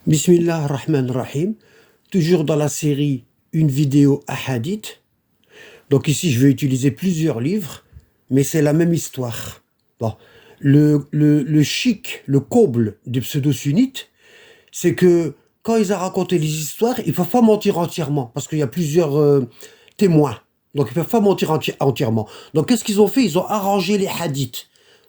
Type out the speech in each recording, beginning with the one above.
Bismillah ar-Rahman ar-Rahim, toujours dans la série Une vidéo hadith. Donc ici, je vais utiliser plusieurs livres, mais c'est la même histoire. Bon, le chic, le comble des pseudo-sunnites, c'est que quand ils ont raconté les histoires, ils ne peuvent pas mentir entièrement, parce qu'il y a plusieurs témoins. Donc ils ne peuvent pas mentir entièrement. Donc qu'est-ce qu'ils ont fait? Ils ont arrangé les hadiths,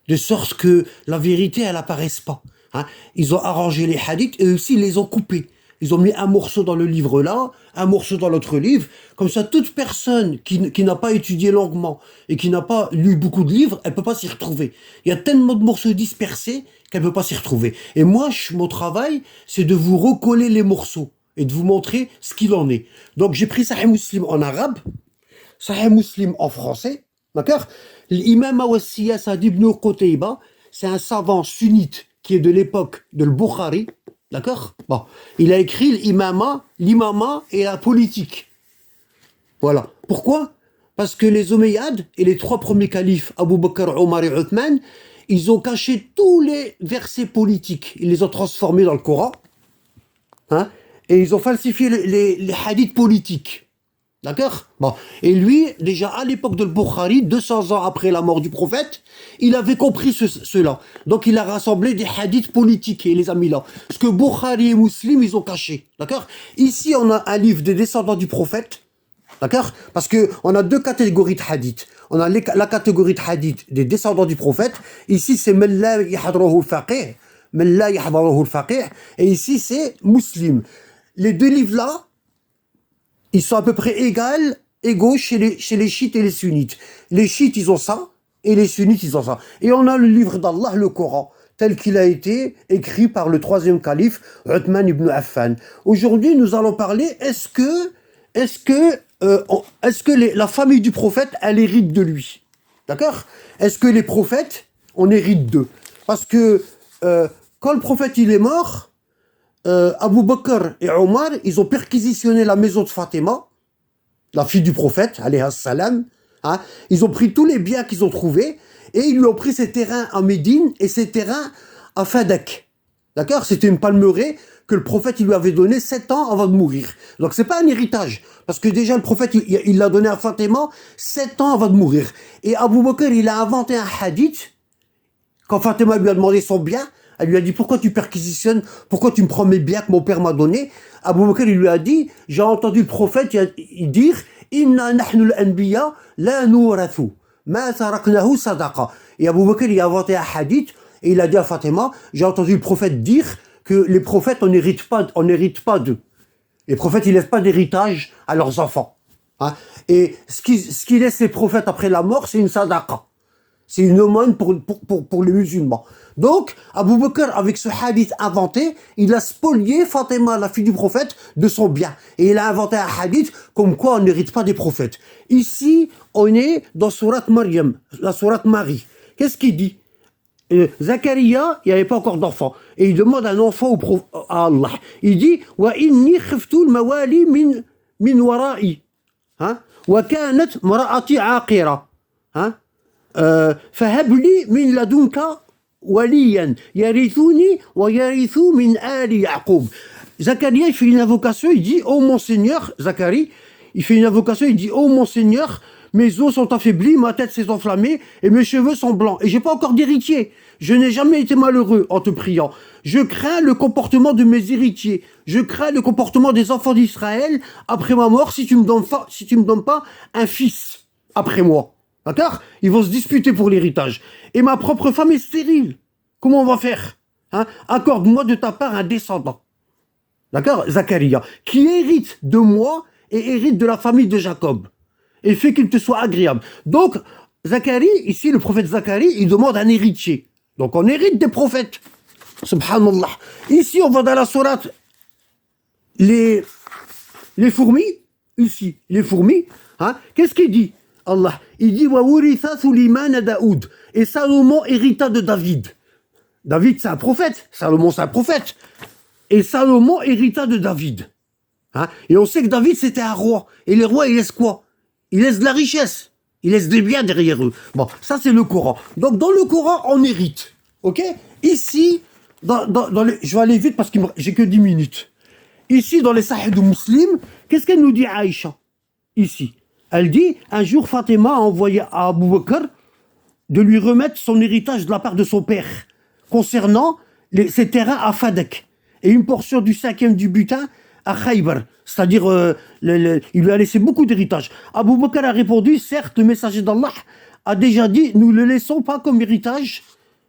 de sorte que la vérité, elle n'apparaisse pas. Hein. Ils ont arrangé les hadiths et aussi ils les ont coupés. Ils ont mis un morceau dans le livre là, un morceau dans l'autre livre. Comme ça, toute personne qui n'a pas étudié longuement et qui n'a pas lu beaucoup de livres, elle peut pas s'y retrouver. Il y a tellement de morceaux dispersés qu'elle peut pas s'y retrouver. Et moi, mon travail, c'est de vous recoller les morceaux et de vous montrer ce qu'il en est. Donc, j'ai pris Sahih Muslim en arabe, Sahih Muslim en français, d'accord? L'imam Awassiya Sa'd ibn Qutayba, c'est un savant sunnite qui est de l'époque de l'Bukhari, d'accord? Bon, il a écrit l'imama et la politique. Voilà. Pourquoi? Parce que les Omeyyades et les trois premiers califes, Abu Bakr, Omar et Uthman, ils ont caché tous les versets politiques. Ils les ont transformés dans le Coran, hein, et ils ont falsifié les hadiths politiques. D'accord? Bon. Et lui, déjà à l'époque de Bukhari, 200 ans après la mort du prophète, il avait compris cela. Donc il a rassemblé des hadiths politiques et il les a mis là. Ce que Bukhari et Muslim, ils ont caché. D'accord? Ici, on a un livre des descendants du prophète. D'accord? Parce que on a deux catégories de hadiths. On a la catégorie de hadiths des descendants du prophète. Ici, c'est Man la yahdaruhu al-faqih. Man la yahdaruhu al-faqih. Et ici, c'est Muslim. Les deux livres-là, ils sont à peu près égaux chez les chiites et les sunnites. Les chiites, ils ont ça, et les sunnites, ils ont ça. Et on a le livre d'Allah, le Coran, tel qu'il a été écrit par le troisième calife, Uthman ibn Affan. Aujourd'hui, nous allons parler, est-ce que la famille du prophète, elle hérite de lui? D'accord? Est-ce que les prophètes, on hérite d'eux? Parce que quand le prophète, il est mort, Abu Bakr et Omar, ils ont perquisitionné la maison de Fatima, la fille du prophète, alayhi salam. Hein. Ils ont pris tous les biens qu'ils ont trouvés et ils lui ont pris ses terrains à Médine et ses terrains à Fadak. D'accord? C'était une palmeraie que le prophète il lui avait donné 7 ans avant de mourir. Donc c'est pas un héritage, parce que déjà le prophète il l'a donné à Fatima 7 ans avant de mourir. Et Abu Bakr il a inventé un hadith. Quand Fatima lui a demandé son bien, elle lui a dit, pourquoi tu perquisitionnes, pourquoi tu me prends mes biens que mon père m'a donné? Abu Bakr, il lui a dit, j'ai entendu le prophète dire, Inna nahnu al-anbiya la nurathu, ma taraknahu sadaqa. Et Abu Bakr, il a inventé un hadith, et il a dit à Fatima, j'ai entendu le prophète dire que les prophètes, on n'hérite pas d'eux. Les prophètes, ils laissent pas d'héritage à leurs enfants. Hein? Et ce qui laisse les prophètes après la mort, c'est une sadaqa. C'est une aumône pour les musulmans. Donc, Abu Bakr, avec ce hadith inventé, il a spolié Fatima, la fille du prophète, de son bien. Et il a inventé un hadith comme quoi on n'hérite pas des prophètes. Ici, on est dans Sourate Maryam, la Sourate Marie. Qu'est-ce qu'il dit? Zacharia, il n'y avait pas encore d'enfant. Et il demande un enfant à Allah. Il dit, wa inni khiftu al-mawali min wara'i. Hein? Wa kanat mara'ati aqira. Hein? فهب لي من لدنك وليا يرثني ويرث من آل يعقوب. Zacharia, il fait une invocation, il dit, oh mon Seigneur, Zacharie, il fait une invocation, il dit, oh mon Seigneur, mes os sont affaiblis, ma tête s'est enflammée et mes cheveux sont blancs. Et j'ai pas encore d'héritier. Je n'ai jamais été malheureux en te priant. Je crains le comportement de mes héritiers. Je crains le comportement des enfants d'Israël après ma mort si tu me donnes pas un fils après moi. D'accord? Ils vont se disputer pour l'héritage. Et ma propre femme est stérile. Comment on va faire? Hein? Accorde-moi de ta part un descendant. D'accord? Zacharia. Qui hérite de moi et hérite de la famille de Jacob. Et fait qu'il te soit agréable. Donc, Zacharie, ici, le prophète Zacharie, il demande un héritier. Donc, on hérite des prophètes. Subhanallah. Ici, on va dans la sourate. Les fourmis. Ici, les fourmis. Hein? Qu'est-ce qu'il dit? Allah, il dit wa wuritha Sulayman Daoud, et Salomon hérita de David. David c'est un prophète, Salomon c'est un prophète, et Salomon hérita de David. Hein? Et on sait que David c'était un roi, et les rois ils laissent quoi? Ils laissent de la richesse, ils laissent des biens derrière eux. Bon, ça c'est le Coran. Donc dans le Coran on hérite, ok? Ici je vais aller vite parce que j'ai que 10 minutes. Ici, dans les Sahih de Muslim, qu'est-ce qu'elle nous dit Aïcha? Ici. Elle dit, un jour, Fatima a envoyé à Abu Bakr de lui remettre son héritage de la part de son père concernant ses terrains à Fadak et une portion du 5e du butin à Khaybar. C'est-à-dire, il lui a laissé beaucoup d'héritage. Abu Bakr a répondu, certes, le messager d'Allah a déjà dit, nous ne laissons pas comme héritage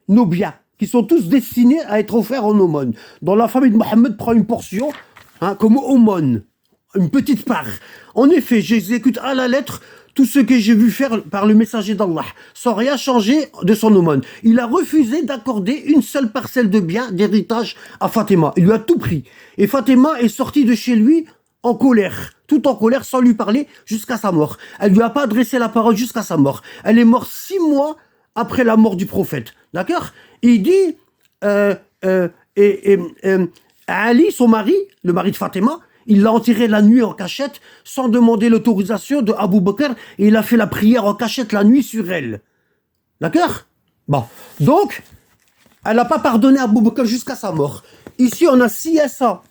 nos biens, qui sont tous destinés à être offerts en aumône. Dans la famille de Mohammed prend une portion, comme aumône, une petite part. En effet, j'exécute à la lettre tout ce que j'ai vu faire par le messager d'Allah, sans rien changer de son aumône. Il a refusé d'accorder une seule parcelle de bien, d'héritage à Fatima. Il lui a tout pris. Et Fatima est sortie de chez lui en colère, tout en colère, sans lui parler, jusqu'à sa mort. Elle lui a pas adressé la parole jusqu'à sa mort. Elle est morte 6 mois après la mort du prophète. D'accord? Il dit, Ali, son mari, le mari de Fatima, il l'a enterré la nuit en cachette sans demander l'autorisation de Abu Bakr et il a fait la prière en cachette la nuit sur elle. D'accord? Bon. Donc, elle n'a pas pardonné Abu Bakr jusqu'à sa mort. Ici, on a Siyasa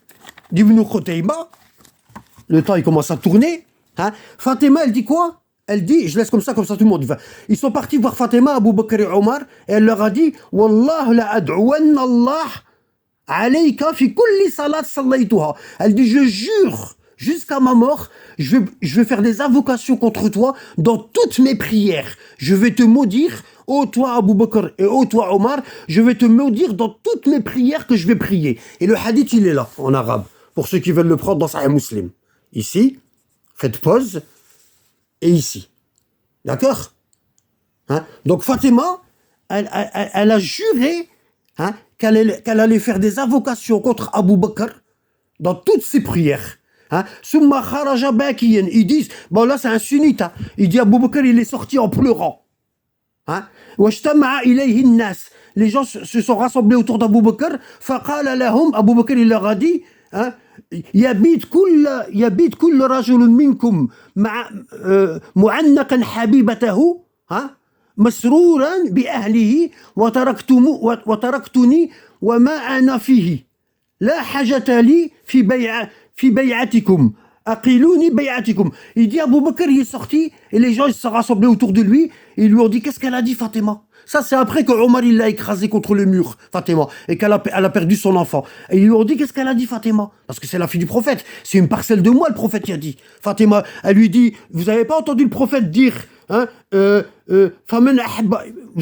d'Ibn Khutayba. Le temps, il commence à tourner. Fatima, elle dit quoi? Elle dit, je laisse comme ça tout le monde va. Ils sont partis voir Fatima, Abu Bakr et Omar et elle leur a dit Wallah la ad'uwanna Allah alayka fi kulli salat sallaytuha. Elle dit, je jure, jusqu'à ma mort, je vais faire des invocations contre toi dans toutes mes prières. Je vais te maudire, ô toi Abu Bakr et ô toi Omar, je vais te maudire dans toutes mes prières que je vais prier. Et le hadith, il est là, en arabe, pour ceux qui veulent le prendre dans Sahih Muslim. Ici, faites pause, et ici. D'accord? Donc Fatima, elle a juré qu'elle allait faire des invocations contre Abu Bakr dans toutes ses prières. Summa kharaja bakiyan. Ils disent, bon là c'est un sunnite. Il dit Abu Bakr, il est sorti en pleurant. Wajtama'a ilayhi an-nas. Les gens se sont rassemblés autour d'Abu Bakr. Faqala lahum, Abu Bakr il leur a dit, يبيت كل رجل منكم معنقا حبيبته مسرورا بأهله وتركتني وما أنا فيه لا حاجة لي في بيعتكم أقيلوني بيعتكم. Il dit Abu Bakr il est sorti et les gens ils se sont rassemblés autour de lui et ils lui ont dit qu'est-ce qu'elle a dit Fatima? Ça, c'est après que Omar il l'a écrasé contre le mur, Fatima, et qu'elle a perdu son enfant. Et ils lui ont dit, qu'est-ce qu'elle a dit, Fatima? Parce que c'est la fille du prophète. C'est une parcelle de moi, le prophète, il a dit. Fatima, elle lui dit, vous avez pas entendu le prophète dire, vous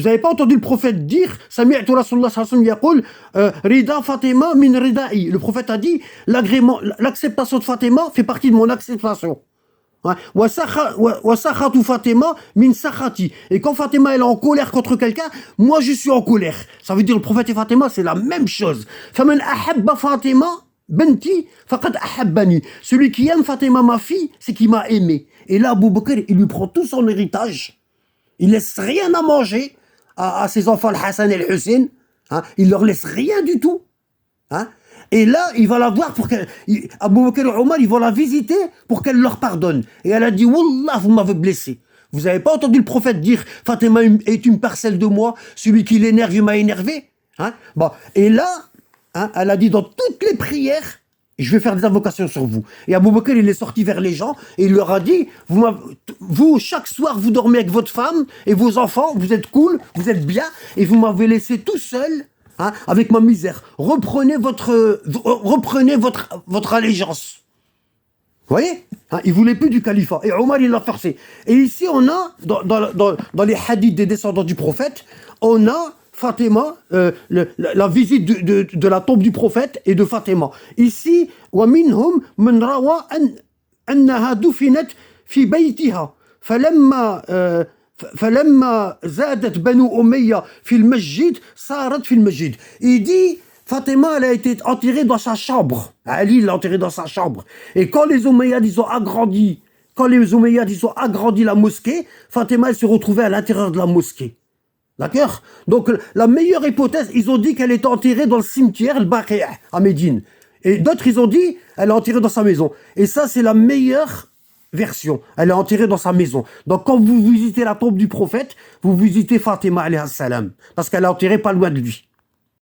avez pas entendu le prophète dire, Sami'tu Rasulullah sallallahu alayhi wa sallam yaqul, Rida Fatima min rida'i. Le prophète a dit, l'acceptation de Fatima fait partie de mon acceptation. Wasakhatu Fatima min sakhati. Et quand Fatima elle est en colère contre quelqu'un, moi je suis en colère. Ça veut dire le prophète et Fatima c'est la même chose. Faman ahabba Fatima benti faqad ahabbani. Celui qui aime Fatima ma fille, c'est qui m'a aimé. Et là Abu Bakr il lui prend tout son héritage. Il laisse rien à manger à ses enfants le Hassan et le Hussein. Il leur laisse rien du tout. Et là, il va la voir pour qu'elle... Abu Bakr et Omar, ils vont la visiter pour qu'elle leur pardonne. Et elle a dit, Wallah, vous m'avez blessé. Vous n'avez pas entendu le prophète dire, Fatima est une parcelle de moi, celui qui l'énerve, il m'a énervé. Bon. Et là, elle a dit, dans toutes les prières, je vais faire des invocations sur vous. Et Abu Bakr, il est sorti vers les gens et il leur a dit, vous, chaque soir, vous dormez avec votre femme et vos enfants, vous êtes cool, vous êtes bien, et vous m'avez laissé tout seul, avec ma misère. Reprenez votre allégeance. Vous voyez? Il voulait plus du califat. Et Omar, il l'a forcé. Et ici, on a, dans les hadiths des descendants du prophète, on a Fatima, la visite de la tombe du prophète et de Fatima. Ici, وَمِنْهُمْ مَنْ رَوَى أَنَّهَا دُفِنَتْ فِي بَيْتِهَا فلما زادت بنو أمية في المسجد صارت في المسجد. Il dit Fatima elle a été enterrée dans sa chambre. Ali l'a enterrée dans sa chambre. Et quand les Omeyyades ils ont agrandi, la mosquée, Fatima elle se retrouvait à l'intérieur de la mosquée. D'accord? Donc la meilleure hypothèse, ils ont dit qu'elle était enterrée dans le cimetière le Baqi' à Médine. Et d'autres ils ont dit elle est enterrée dans sa maison. Et ça c'est la meilleure version. Elle est enterrée dans sa maison. Donc quand vous visitez la tombe du prophète, vous visitez Fatima alayhi salam parce qu'elle est enterrée pas loin de lui.